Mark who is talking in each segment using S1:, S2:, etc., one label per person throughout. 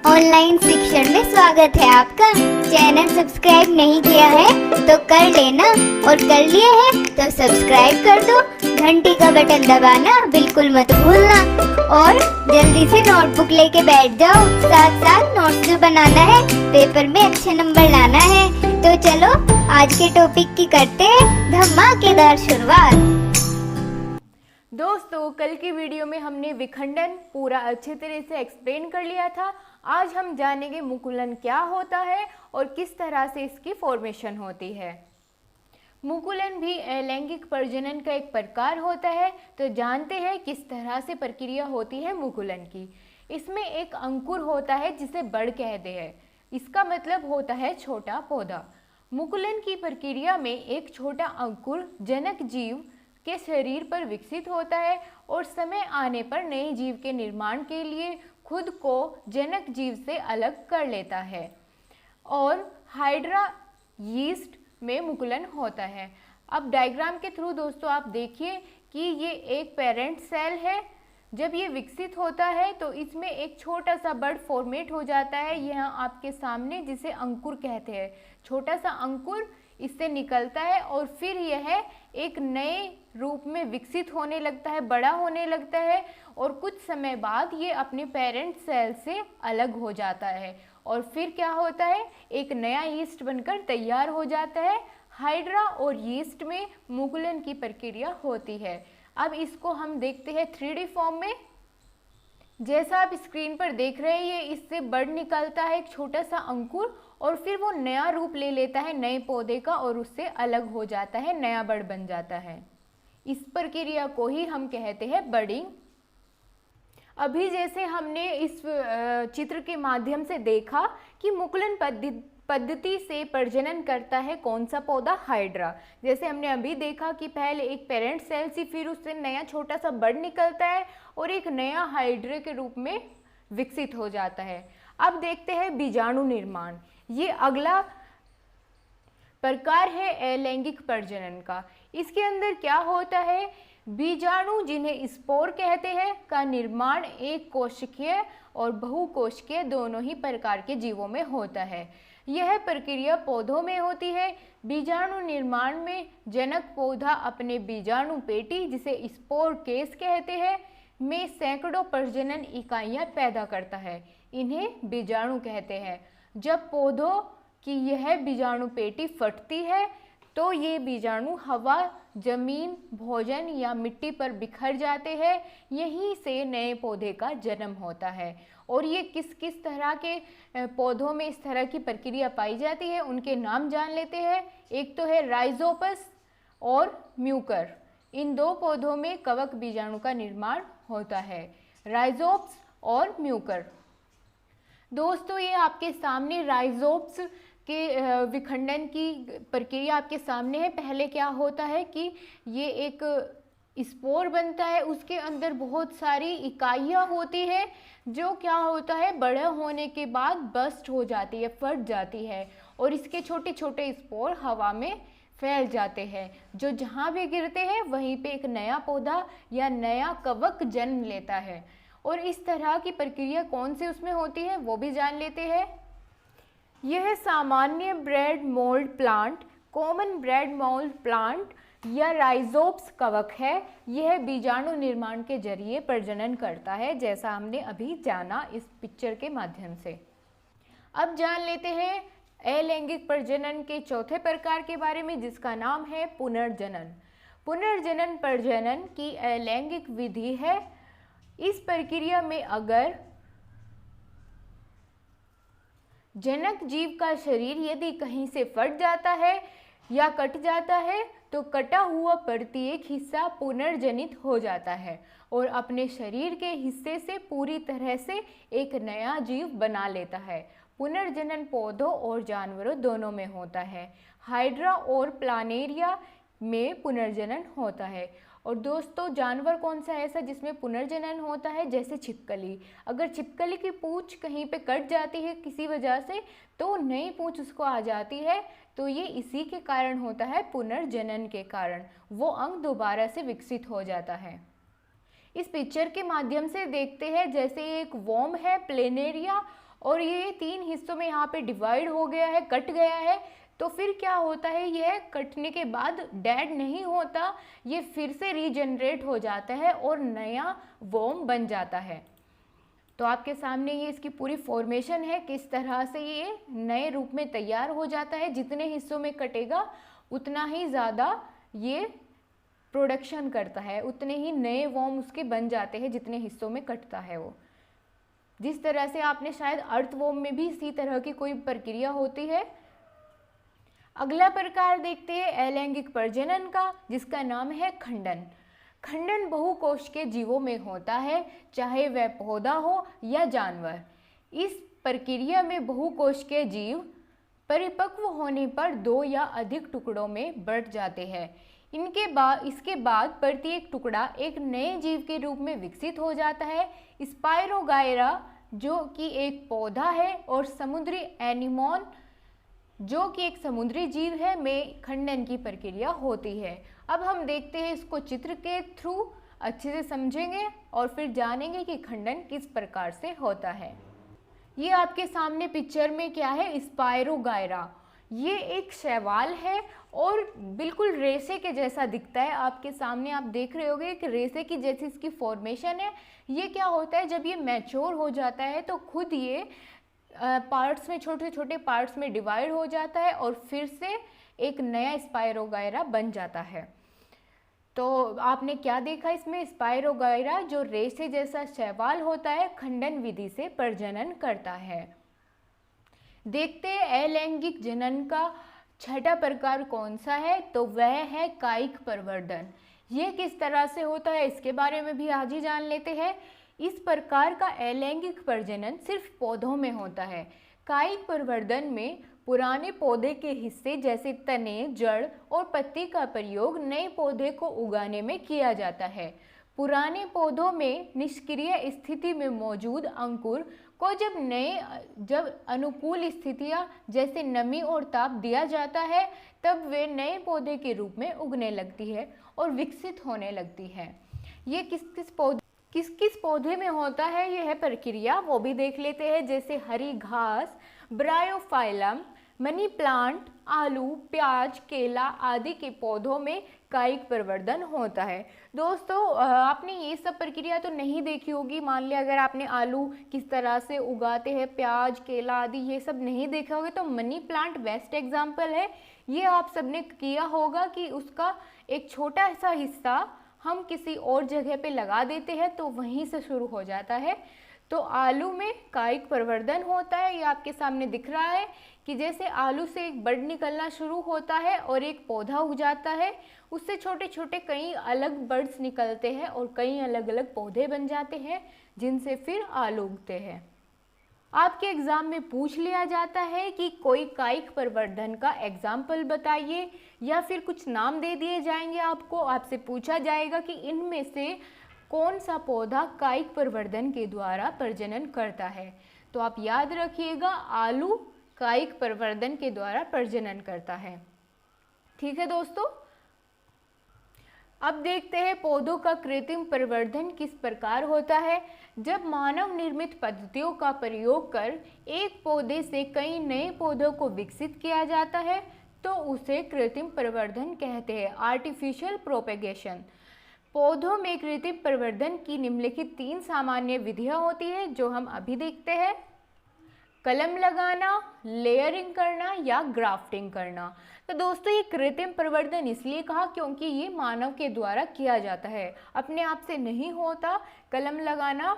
S1: Online शिक्षण में स्वागत है आपका। चैनल सब्सक्राइब नहीं किया है तो कर लेना, और कर लिया है तो सब्सक्राइब कर दो। घंटी का बटन दबाना बिल्कुल मत भूलना, और जल्दी से नोटबुक लेके बैठ जाओ। साथ साथ नोट्स जो बनाना है, पेपर में अच्छे नंबर लाना है। तो चलो आज के टॉपिक की करते हैं धमाकेदार शुरुआत।
S2: दोस्तों, कल की वीडियो में हमने विखंडन पूरा अच्छे तरह से एक्सप्लेन कर लिया था। आज हम जानेंगे मुकुलन क्या होता है और किस तरह से इसकी फॉर्मेशन होती है। मुकुलन भी अलैंगिक प्रजनन का एक प्रकार होता है। तो जानते हैं किस तरह से प्रक्रिया होती है मुकुलन की। इसमें एक अंकुर होता है जिसे बड़ कहते हैं। इसका मतलब होता है छोटा पौधा। मुकुलन की प्रक्रिया में एक छोटा अंकुर जनक जीव के शरीर पर विकसित होता है और समय आने पर नए जीव के निर्माण के लिए खुद को जनक जीव से अलग कर लेता है, और हाइड्रा यीस्ट में मुकुलन होता है। अब डायग्राम के थ्रू दोस्तों आप देखिए कि ये एक पेरेंट सेल है। जब ये विकसित होता है तो इसमें एक छोटा सा बड फॉर्मेट हो जाता है यहाँ आपके सामने, जिसे अंकुर कहते हैं। छोटा सा अंकुर इससे निकलता है और फिर यह एक नए रूप में विकसित होने लगता है, बड़ा होने लगता है, और कुछ समय बाद ये अपने पेरेंट सेल से अलग हो जाता है। और फिर क्या होता है, एक नया यीस्ट बनकर तैयार हो जाता है। हाइड्रा और यीस्ट में मुकुलन की प्रक्रिया होती है। अब इसको हम देखते हैं 3D फॉर्म में। जैसा आप स्क्रीन पर देख रहे हैं, ये इससे बड़ निकलता है एक छोटा सा अंकुर, और फिर वो नया रूप ले लेता है नए पौधे का और उससे अलग हो जाता है, नया बड़ बन जाता है। इस प्रक्रिया को ही हम कहते हैं बडिंग। अभी जैसे हमने इस चित्र के माध्यम से देखा कि मुकुलन पद्धति से प्रजनन करता है कौन सा पौधा, हाइड्रा। जैसे हमने अभी देखा कि पहले एक पेरेंट सेल सी, फिर उससे नया छोटा सा बड निकलता है और एक नया हाइड्रा के रूप में विकसित हो जाता है। अब देखते हैं बीजाणु निर्माण। ये अगला प्रकार है अलैंगिक प्रजनन का। इसके अंदर क्या होता है, बीजाणु जिन्हें स्पोर कहते हैं का निर्माण एक कोशिकीय और बहुकोशिकीय दोनों ही प्रकार के जीवों में होता है। यह प्रक्रिया पौधों में होती है। बीजाणु निर्माण में जनक पौधा अपने बीजाणु पेटी, जिसे स्पोर केस कहते हैं, में सैकड़ों प्रजनन इकाइयां पैदा करता है। इन्हें बीजाणु कहते हैं। जब पौधों की यह बीजाणु पेटी फटती है तो ये बीजाणु हवा, जमीन, भोजन या मिट्टी पर बिखर जाते हैं। यहीं से नए पौधे का जन्म होता है। और ये किस किस तरह के पौधों में इस तरह की प्रक्रिया पाई जाती है, उनके नाम जान लेते हैं। एक तो है राइजोपस और म्यूकर। इन दो पौधों में कवक बीजाणु का निर्माण होता है, राइजोप्स और म्यूकर। दोस्तों, ये आपके सामने राइजोप्स के विखंडन की प्रक्रिया आपके सामने है। पहले क्या होता है कि ये एक स्पोर बनता है, उसके अंदर बहुत सारी इकाइयाँ होती है, जो क्या होता है बड़ा होने के बाद बस्ट हो जाती है, फट जाती है, और इसके छोटे छोटे स्पोर हवा में फैल जाते हैं, जो जहाँ भी गिरते हैं वहीं पे एक नया पौधा या नया कवक जन्म लेता है। और इस तरह की प्रक्रिया कौन से उसमें होती है वो भी जान लेते हैं। यह सामान्य bread mould plant, common bread mould plant या राइजोप्स कवक है। यह बीजाणु निर्माण के जरिए प्रजनन करता है, जैसा हमने अभी जाना इस पिक्चर के माध्यम से। अब जान लेते हैं अलैंगिक प्रजनन के चौथे प्रकार के बारे में, जिसका नाम है पुनर्जनन। पुनर्जनन प्रजनन की अलैंगिक विधि है। इस प्रक्रिया में अगर जनक जीव का शरीर यदि कहीं से फट जाता है या कट जाता है तो कटा हुआ प्रत्येक हिस्सा पुनर्जनित हो जाता है और अपने शरीर के हिस्से से पूरी तरह से एक नया जीव बना लेता है। पुनर्जनन पौधों और जानवरों दोनों में होता है। हाइड्रा और प्लानेरिया में पुनर्जनन होता है। और दोस्तों, जानवर कौन सा ऐसा जिसमें पुनर्जनन होता है, जैसे छिपकली। अगर छिपकली की पूंछ कहीं पे कट जाती है किसी वजह से तो नई पूंछ उसको आ जाती है, तो ये इसी के कारण होता है, पुनर्जनन के कारण वो अंग दोबारा से विकसित हो जाता है। इस पिक्चर के माध्यम से देखते हैं, जैसे एक वर्म है प्लेनेरिया और ये 3 हिस्सों में यहाँ पे डिवाइड हो गया है, कट गया है, तो फिर क्या होता है, यह कटने के बाद डेड नहीं होता, ये फिर से रीजनरेट हो जाता है और नया वॉर्म बन जाता है। तो आपके सामने ये इसकी पूरी फॉर्मेशन है, किस तरह से ये नए रूप में तैयार हो जाता है। जितने हिस्सों में कटेगा उतना ही ज़्यादा ये प्रोडक्शन करता है, उतने ही नए वॉर्म उसके बन जाते हैं जितने हिस्सों में कटता है वो। जिस तरह से आपने शायद अर्थवॉर्म में भी इसी तरह की कोई प्रक्रिया होती है। अगला प्रकार देखते हैं अलैंगिक प्रजनन का, जिसका नाम है खंडन। खंडन बहुकोश के जीवों में होता है, चाहे वह पौधा हो या जानवर। इस प्रक्रिया में बहुकोश के जीव परिपक्व होने पर 2 या अधिक टुकड़ों में बढ़ जाते हैं। इसके बाद प्रत्येक टुकड़ा एक नए जीव के रूप में विकसित हो जाता है। स्पाइरोगायरा, जो कि एक पौधा है, और समुद्री एनीमोन, जो कि एक समुद्री जीव है, में खंडन की प्रक्रिया होती है। अब हम देखते हैं इसको चित्र के थ्रू अच्छे से समझेंगे और फिर जानेंगे कि खंडन किस प्रकार से होता है। ये आपके सामने पिक्चर में क्या है, स्पाइरोगायरा। ये एक शैवाल है और बिल्कुल रेशे के जैसा दिखता है। आपके सामने आप देख रहे होंगे कि रेशे की जैसी इसकी फॉर्मेशन है। ये क्या होता है, जब ये मैच्योर हो जाता है तो खुद ये पार्ट्स में, छोटे छोटे पार्ट्स में डिवाइड हो जाता है और फिर से एक नया स्पाइरोगायरा बन जाता है। तो आपने क्या देखा इसमें, स्पाइरोगायरा जो रेशे जैसा शैवाल होता है, खंडन विधि से प्रजनन करता है। देखते हैं अलैंगिक जनन का छठा प्रकार कौन सा है, तो वह है कायिक प्रवर्धन। ये किस तरह से होता है इसके बारे में भी आज ही जान लेते हैं। इस प्रकार का अलैंगिक प्रजनन सिर्फ पौधों में होता है। कायिक प्रवर्धन में पुराने पौधे के हिस्से जैसे तने, जड़ और पत्ती का प्रयोग नए पौधे को उगाने में किया जाता है। पुराने पौधों में निष्क्रिय स्थिति में मौजूद अंकुर को जब अनुकूल स्थितियां जैसे नमी और ताप दिया जाता है, तब वे नए पौधे के रूप में उगने लगती है और विकसित होने लगती है। ये किस किस पौधे में होता है यह प्रक्रिया, वो भी देख लेते हैं। जैसे हरी घास, ब्रायोफाइलम, मनी प्लांट, आलू, प्याज, केला आदि के पौधों में कायिक प्रवर्धन होता है। दोस्तों, आपने ये सब प्रक्रिया तो नहीं देखी होगी। मान लिया अगर आपने आलू किस तरह से उगाते हैं, प्याज, केला आदि ये सब नहीं देखा होगा, तो मनी प्लांट बेस्ट एग्जाम्पल है। ये आप सबने किया होगा कि उसका एक छोटा सा हिस्सा हम किसी और जगह पे लगा देते हैं तो वहीं से शुरू हो जाता है। तो आलू में कायिक प्रवर्धन होता है। ये आपके सामने दिख रहा है कि जैसे आलू से एक बड निकलना शुरू होता है और एक पौधा उग जाता है, उससे छोटे छोटे कई अलग बड्स निकलते हैं और कई अलग अलग पौधे बन जाते हैं, जिनसे फिर आलू उगते हैं। आपके एग्जाम में पूछ लिया जाता है कि कोई कायिक प्रवर्धन का एग्जाम्पल बताइए, या फिर कुछ नाम दे दिए जाएंगे आपको। आपसे पूछा जाएगा कि इनमें से कौन सा पौधा कायिक प्रवर्धन के द्वारा प्रजनन करता है। तो आप याद रखिएगा, आलू कायिक प्रवर्धन के द्वारा प्रजनन करता है। ठीक है दोस्तों, अब देखते हैं पौधों का कृत्रिम प्रवर्धन किस प्रकार होता है। जब मानव निर्मित पद्धतियों का प्रयोग कर एक पौधे से कई नए पौधों को विकसित किया जाता है तो उसे कृत्रिम प्रवर्धन कहते हैं, आर्टिफिशियल प्रोपेगेशन। पौधों में कृत्रिम प्रवर्धन की निम्नलिखित 3 सामान्य विधियां होती हैं जो हम अभी देखते हैं। कलम लगाना, लेयरिंग करना या ग्राफ्टिंग करना। तो दोस्तों, ये कृत्रिम प्रवर्धन इसलिए कहा क्योंकि ये मानव के द्वारा किया जाता है, अपने आप से नहीं होता। कलम लगाना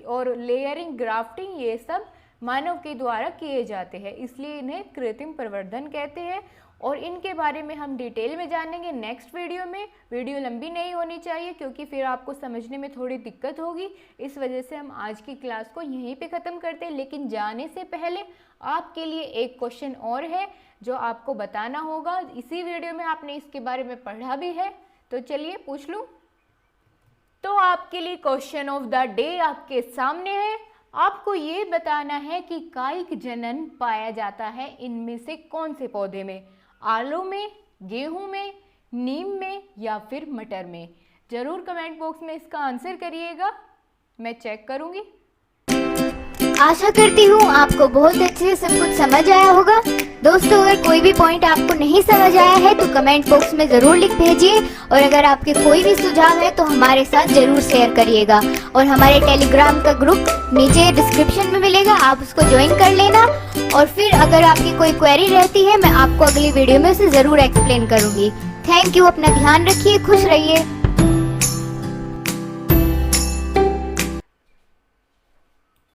S2: और लेयरिंग, ग्राफ्टिंग ये सब मानव के द्वारा किए जाते हैं, इसलिए इन्हें कृत्रिम प्रवर्धन कहते हैं। और इनके बारे में हम डिटेल में जानेंगे नेक्स्ट वीडियो में। वीडियो लंबी नहीं होनी चाहिए क्योंकि फिर आपको समझने में थोड़ी दिक्कत होगी, इस वजह से हम आज की क्लास को यहीं पे ख़त्म करते हैं। लेकिन जाने से पहले आपके लिए एक क्वेश्चन और है जो आपको बताना होगा। इसी वीडियो में आपने इसके बारे में पढ़ा भी है, तो चलिए पूछ लूँ। तो आपके लिए क्वेश्चन ऑफ द डे आपके सामने है। आपको ये बताना है कि कायिक जनन पाया जाता है इनमें से कौन से पौधे में, आलू में, गेहूं में, नीम में या फिर मटर में। ज़रूर कमेंट बॉक्स में इसका आंसर करिएगा, मैं चेक करूंगी।
S1: आशा करती हूँ आपको बहुत अच्छे से सब कुछ समझ आया होगा। दोस्तों, अगर कोई भी पॉइंट आपको नहीं समझ आया है तो कमेंट बॉक्स में जरूर लिख भेजिए, और अगर आपके कोई भी सुझाव है तो हमारे साथ जरूर शेयर करिएगा। और हमारे टेलीग्राम का ग्रुप नीचे डिस्क्रिप्शन में मिलेगा, आप उसको ज्वाइन कर लेना। और फिर अगर आपकी कोई क्वेरी रहती है मैं आपको अगली वीडियो में उसे जरूर एक्सप्लेन करूंगी। थैंक यू, अपना ध्यान रखिए, खुश रहिए।